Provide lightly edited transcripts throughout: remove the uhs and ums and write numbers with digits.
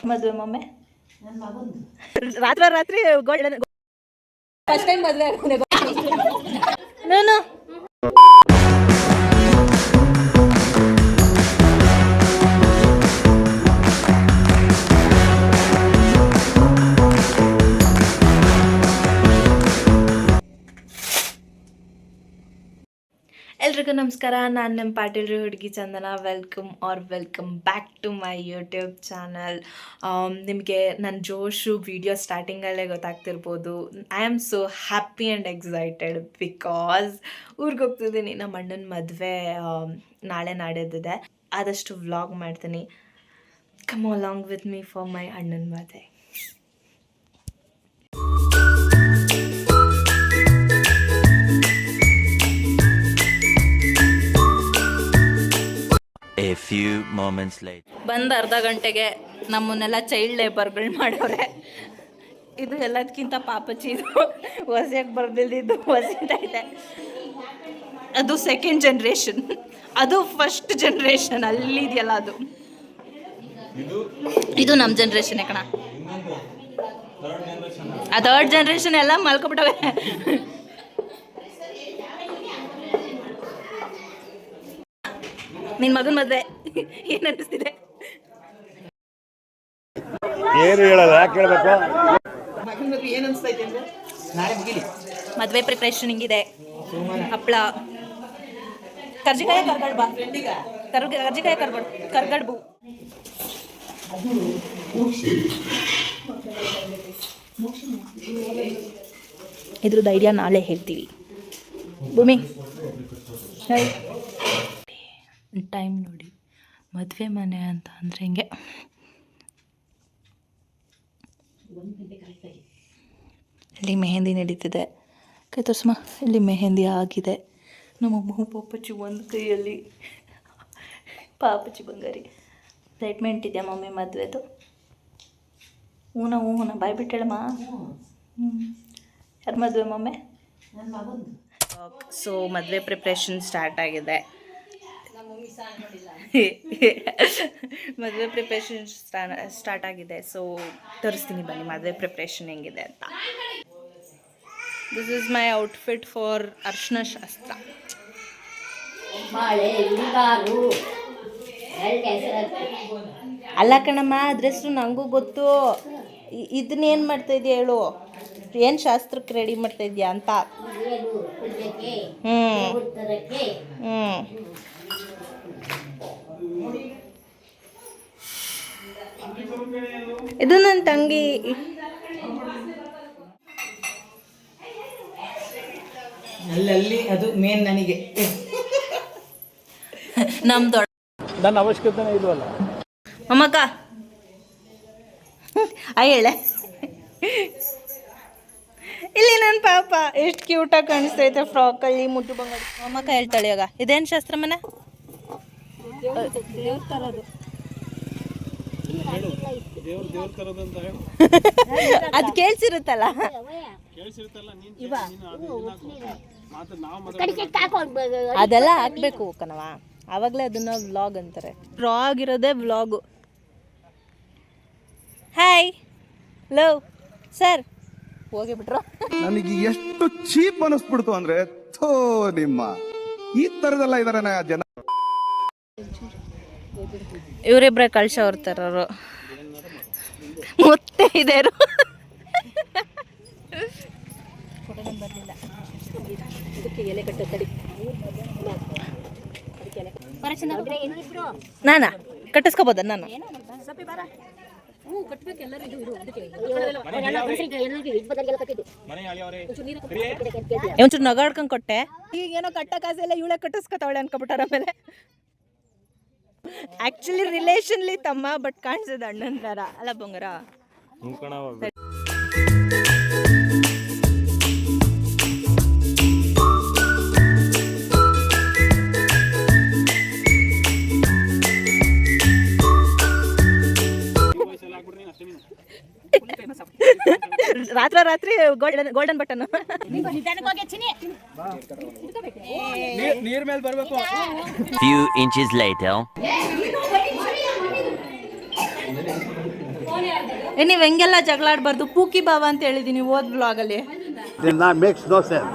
ಮದುವೆ ಮೊಮ್ಮೆ ರಾತ್ರಿ ರಾತ್ರಿ ಗೋಲ್ಡನ್ ಫಸ್ಟ್ ಟೈಮ್ ಮದುವೆ ನಾನು ಎಲ್ರಿಗೂ ನಮಸ್ಕಾರ. ನಾನು ನಮ್ಮ ಪಾಟೀಲ್ರಿ ಹುಡುಗಿ Chandana. Welcome back to my YouTube channel. ನಿಮಗೆ ನನ್ನ ಜೋಶು ವಿಡಿಯೋ ಸ್ಟಾರ್ಟಿಂಗಲ್ಲೇ ಗೊತ್ತಾಗ್ತಿರ್ಬೋದು. I am so happy and excited because ಊರಿಗೆ ಹೋಗ್ತಿದ್ದೀನಿ. ನಮ್ಮ ಅಣ್ಣನ ಮದುವೆ ನಾಳೆ ನಾಡಿದ್ದಿದೆ. ಆದಷ್ಟು ವ್ಲಾಗ್ ಮಾಡ್ತೀನಿ. Come along with me for my ಅಣ್ಣನ ಮದುವೆ. A few moments later. ಬಂದು ಅರ್ಧ ಗಂಟೆಗೆ ನಮ್ಮನ್ನೆಲ್ಲ ಚೈಲ್ಡ್ ಲೇಬರ್ಗಳು ಮಾಡೋರೆ. ಇದು ಎಲ್ಲದಕ್ಕಿಂತ ಪಾಪಚ್ಚಿ. ಇದು ಹೊಸೆಯಾಗಿ ಬರ್ದಿದ್ದು ಹೊಸಿದೈತೆ. ಅದು ಸೆಕೆಂಡ್ ಜನ್ರೇಷನ್, ಅದು ಫಸ್ಟ್ ಜನ್ರೇಷನ್ ಅಲ್ಲಿದೆಯಲ್ಲ ಅದು. ಇದು ನಮ್ಮ ಜನ್ರೇಷನ್ ಕಣ. ಆ ಥರ್ಡ್ ಜನ್ರೇಷನ್ ಎಲ್ಲ ಮಲ್ಕೊಬಿಟ್ಟವೆ. ನಿನ್ನ ಮಗನ ಮದುವೆ ಏನು ಅನ್ನಿಸ್ತಿದೆ? ಏನು ಹೇಳಲ್ಲ, ಯಾಕೆ ಹೇಳ್ಬೇಕು? ಮದುವೆ ಪ್ರಿಪ್ರೇಷನ್ ಹಿಂಗಿದೆ. ಹಪ್ಪಳ, ಕರ್ಜಿಕಾಯ ಕರ್ಗಡ್ಬ, ಕರ್ಜಿಕಾಯ ಕರ್ಗಡ್ಬು. ಇದ್ರದ್ದು ಐಡಿಯಾ ನಾಳೆ ಹೇಳ್ತೀವಿ. ಭೂಮಿ ಟೈಮ್ ನೋಡಿ. ಮದುವೆ ಮನೆ ಅಂತ ಅಂದರೆ ಹಿಂಗೆ. ಇಲ್ಲಿ ಮೆಹಂದಿ ನಡೀತಿದೆ. ಕೈ ತೋರ್ಸಮ್ಮ. ಇಲ್ಲಿ ಮೆಹಂದಿ ಆಗಿದೆ. ನಮ್ಮಮ್ಮ ಪಾಪಚ್ಚಿ ಒಂದು ಕೈಯಲ್ಲಿ. ಪಾಪಚ್ಚಿ ಬಂಗಾರಿ. ಎಕ್ಸೈಟ್ಮೆಂಟ್ ಇದೆಯಾ ಮಮ್ಮಿ ಮದುವೆದು? ಹೂನ ಬಾಯ್ ಬಿಟ್ಟೇಳಮ್ಮ. ಯಾರು ಮದುವೆ ಮಮ್ಮಿ? ಸೊ ಮದುವೆ ಪ್ರಿಪ್ರೇಷನ್ ಸ್ಟಾರ್ಟ್ ಆಗಿದೆ. ಮದುವೆ ಪ್ರಿಪ್ರೇಷನ್ ಸ್ಟಾರ್ಟ್ ಆಗಿದೆ. ಸೊ ತೋರಿಸ್ತೀನಿ ಬನ್ನಿ ಮದುವೆ ಪ್ರಿಪ್ರೇಷನ್ ಹೆಂಗಿದೆ ಅಂತ. This is my outfit for ಅರ್ಶಿನ ಶಾಸ್ತ್ರ. ಅಲ್ಲ ಕಣಮ್ಮ, ಅದ್ರ ಹೆಸರು ನನಗೂ ಗೊತ್ತು. ಇದನ್ನೇನು ಮಾಡ್ತಾ ಇದೆಯಾ ಹೇಳು? ಏನು ಶಾಸ್ತ್ರಕ್ಕೆ ರೆಡಿ ಮಾಡ್ತಾ ಇದೆಯಾ ಅಂತ. ಇದು ನನ್ನ ತಂಗಿ. ಅಲ್ಲಿ ಅದು ಮೇನ್ ನನಗೆ. ನಮ್ಮ ದೊಡ್ಡ ನನ್ನ ಅವಶ್ಯಕತೆನೇ ಇಲ್ವಲ್ಲ ಅಮ್ಮಕ್ಕ. ಹೇಳೆ ಇಲ್ಲಿ ನನ್ನ ಪಾಪ ಎಷ್ಟು ಕ್ಯೂಟಾಗಿ ಕಾಣಿಸ್ತೈತೆ ಫ್ರಾಕಲ್ಲಿ ಮುದ್ದು ಬಂಗಾರ. ಅಮ್ಮಕ್ಕ ಹೇಳ್ತಾಳೆ ಇವಾಗ ಇದೇನು ಶಾಸ್ತ್ರ ಮನೆ? ಅದು ಕೇಳಿಸಿರುತ್ತಲ್ಲ. ಅದೆಲ್ಲ ಹಾಕ್ಬೇಕು ಕಣವ, ಆವಾಗಲೇ ಅದನ್ನ ವ್ಲಾಗ್ ಅಂತಾರೆ. ರಾ ಆಗಿರೋದೇ ವ್ಲಾಗು. ಹಾಯ್ ಲವ್ ಸರ್ ಹೋಗಿಬಿಟ್ರು. ನನಗೆ ಎಷ್ಟು ಚೀಪ್ ಅನಿಸ್ಬಿಡ್ತು ಅಂದ್ರೆ, ಥೋ ನಿಮ್ಮ ಈ ತರದೆಲ್ಲ ಇದಾರೆ ಜನ. ಇವರಿಬ್ಬರೇ ಕಳ್ಸ ಹೊರ್ತಾರವರು. ಮತ್ತೆ ಇದೇರು ನಾನಾ ಕಟ್ಟಿಸ್ಕೋಬೋದ? ನಾನು ಒಂಚೂರು ನಗಾಡ್ಕೊಂಡ್ ಕೊಟ್ಟೆ. ಈಗೇನೋ ಕಟ್ಟಕ್ಕಾಸೆಲ್ಲ ಇವಳೆ ಕಟ್ಟಿಸ್ಕೊತಾವಳೆ ಅನ್ಕೊಬಿಟ್ಟಾರ. ಆಮೇಲೆ ಆಕ್ಚುಲಿ ರಿಲೇಷನ್ಲಿ ತಮ್ಮ, ಬಟ್ ಕಾಣಿಸೋದು ಅಣ್ಣನ ಥರ ಅಲ್ಲ ಬಂಗಾರ. ರಾತ್ರಿ ರಾತ್ರಿ ಗೋಲ್ಡನ್ ಬಟನ್. ನೀರ್ ಮೇಲೆ ಬರಬೇಕು. Few inches later. ನೀವು ಹೆಂಗೆಲ್ಲ ಜಗಳ ಆಡಬಾರ್ದು. ಪೂಕಿ ಬಾವ ಅಂತ ಹೇಳಿದೀನಿ ಓದ್ ಬ್ಲಾಗಲ್ಲಿ. Makes no sense.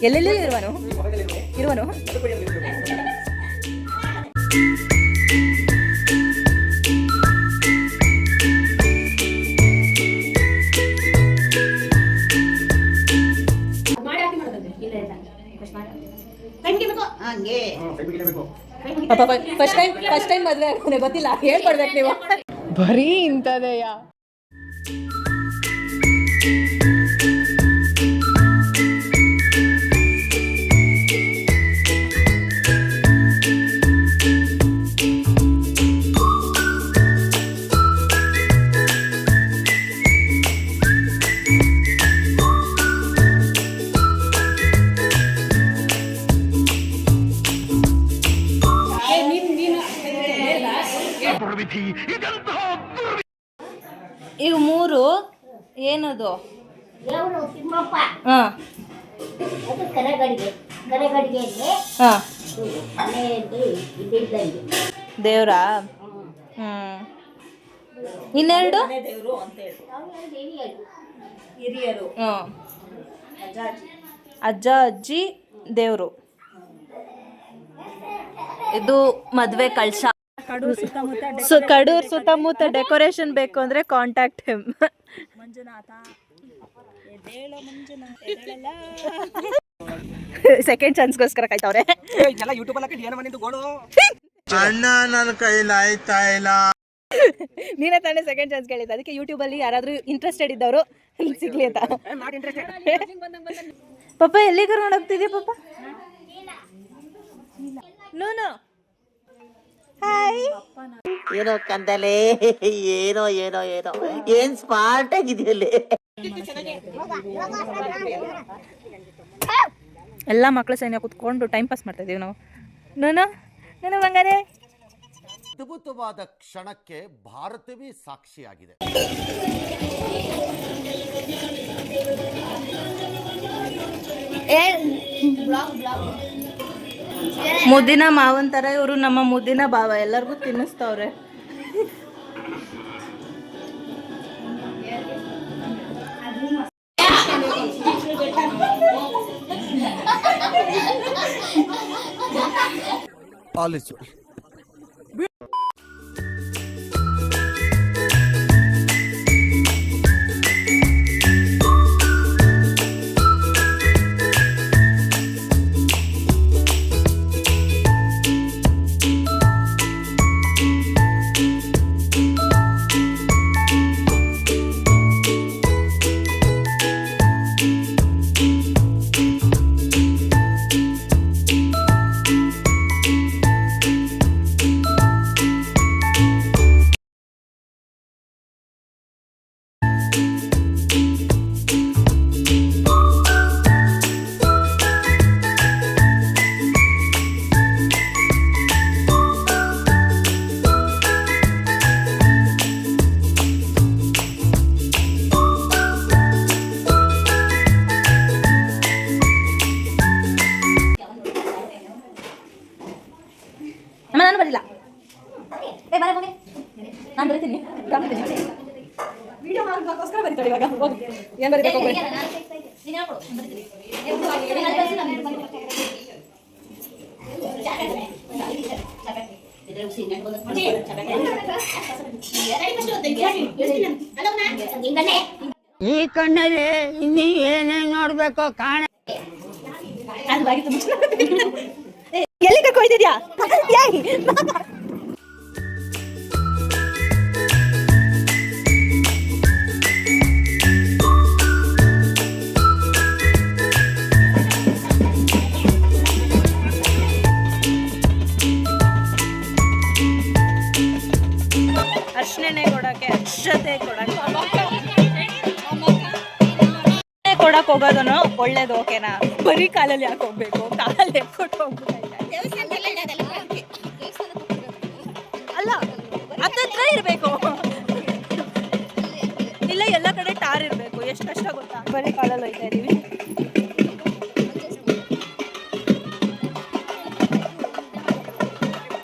ಎಲ್ಲೆಲ್ಲಿ ಇರುವನು ಫಸ್ಟ್ ಟೈಮ್ ಮದ್ವೆ ಆಗ್ತಾನೆ ಗೊತ್ತಿಲ್ಲ, ಹೇಳ್ಕೊಡ್ಬೇಕು ನೀವು. ಬರೀ ಇಂಥದೆಯ. ಈಗ 3 ಏನದು? ಹಾಂ ದೇವ್ರಾ? ಇನ್ನೆರಡು ಅಜ್ಜ ಅಜ್ಜಿ ದೇವರು. ಇದು ಮದ್ವೆ ಕಳಶ. ಕಡೂರ್ ಸುತ್ತಮುತ್ತ ಡೆಕೋರೇಷನ್ ಬೇಕು ಅಂದ್ರೆ ಕಾಂಟ್ಯಾಕ್ಟ್ ಹಿಮ್. ಸೆಕೆಂಡ್ ಚಾನ್ಸ್ಗೋಸ್ಕರ ಕಾಯ್ತವ್ರೆ. ಅಣ್ಣ ನನ್ನ ಕೈಲಾಯ್ತಾ ಇಲ್ಲ. ನೀನೇ ತಾನೇ ಸೆಕೆಂಡ್ ಚಾನ್ಸ್ ಕೇಳಿದ್ದ, ಅದಕ್ಕೆ ಯೂಟ್ಯೂಬ್ ಅಲ್ಲಿ ಯಾರಾದ್ರೂ ಇಂಟ್ರೆಸ್ಟೆಡ್ ಇದ್ದವರು ಸಿಗ್ಲಿ ಅಂತ. ಪಾಪ ಎಲ್ಲಿ ಕರ್ಕೊಂಡು ಹೋಗ್ತಿದ್ಯಾ ಪಾಪ? No hi. ಏನೋ ಕಂದಲೆ, ಏನೋ ಏನೋ ಏನೋ ಏನ್ ಸ್ಮಾರ್ಟ್ ಆಗಿದೆಯಲ್ಲ. ಎಲ್ಲ ಮಕ್ಕಳು ಸೈನ್ಯ ಕೂತ್ಕೊಂಡು ಟೈಮ್ ಪಾಸ್ ಮಾಡ್ತಾ ಇದೀವಿ ನಾವು. ನಾನು ಬಂಗಾರೆ. ಅದ್ಭುತವಾದ ಕ್ಷಣಕ್ಕೆ ಭಾರತವೇ ಸಾಕ್ಷಿಯಾಗಿದೆ. ಮುದ್ದಿನ ಮಾವನ್ ತರ ಇವರು ನಮ್ಮ ಮುದ್ದಿನ ಭಾವ, ಎಲ್ಲರಿಗೂ ತಿನ್ನಿಸ್ತವ್ರೆ. ನಾನು ಬರಲಿಲ್ಲ. ನಾನು ಬರೀತೀನಿ. ವಿಡಿಯೋ ಮಾಡೋಕ್ಕೋಸ್ಕರ ಬರೀತಾಳೆ ಇವಾಗ. ಏನು ಬರೀಬೇಕು? ಈ ಕಣ್ಣಲ್ಲಿ ಇನ್ನೀ ಏನೇನ್ ನೋಡ್ಬೇಕು ಕಾಣ. ಎಲ್ಲಿ ಕರ್ಕೊಳ್ತಿದ್ಯಾ? ಅರ್ಶನೆ ಕೊಡಕ್ಕೆ, ಅಕ್ಷತೆ ಕೊಡಕ್ಕೆ ಕೊಡಕ್ ಹೋಗೋದನ್ನು ಒಳ್ಳೇದು. ಓಕೆನಾ? ಬರೀ ಕಾಲಲ್ಲಿ ಯಾಕೆ ಹೋಗ್ಬೇಕು? ಕಾಲಲ್ಲಿ ಎಕ್ಕೊಟ್ಟು ಹೋಗ್ಬಿಟ್ಟು ಹತ್ತತ್ರ ಇರಬೇಕು. ಇಲ್ಲ ಎಲ್ಲ ಕಡೆ ಟಾರ್ ಇರಬೇಕು. ಎಷ್ಟು ಕಷ್ಟ ಗೊತ್ತಾ? ಬರೀ ಕಾಲಲ್ಲಿ ಹೋಯ್ತಾ ಇದೀವಿ.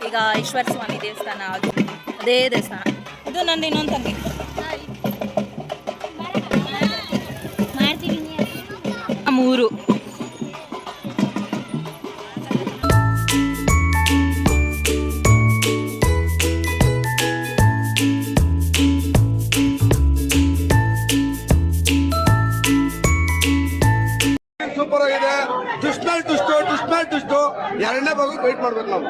ಈಗ ಈಶ್ವರ ಸ್ವಾಮಿ ದೇವಸ್ಥಾನ, ಅದು ಅದೇ ದೇವಸ್ಥಾನ. ಇದು ನಂದು ಇನ್ನೊಂದು ತಂಗಿ. ಮೂರು ಸೂಪರ್ ಆಗಿದೆ. ದುಷ್ಟ ಎರಡನೇ ಭಾಗ ವೇಟ್ ಮಾಡ್ಬೇಕು ನಾವು.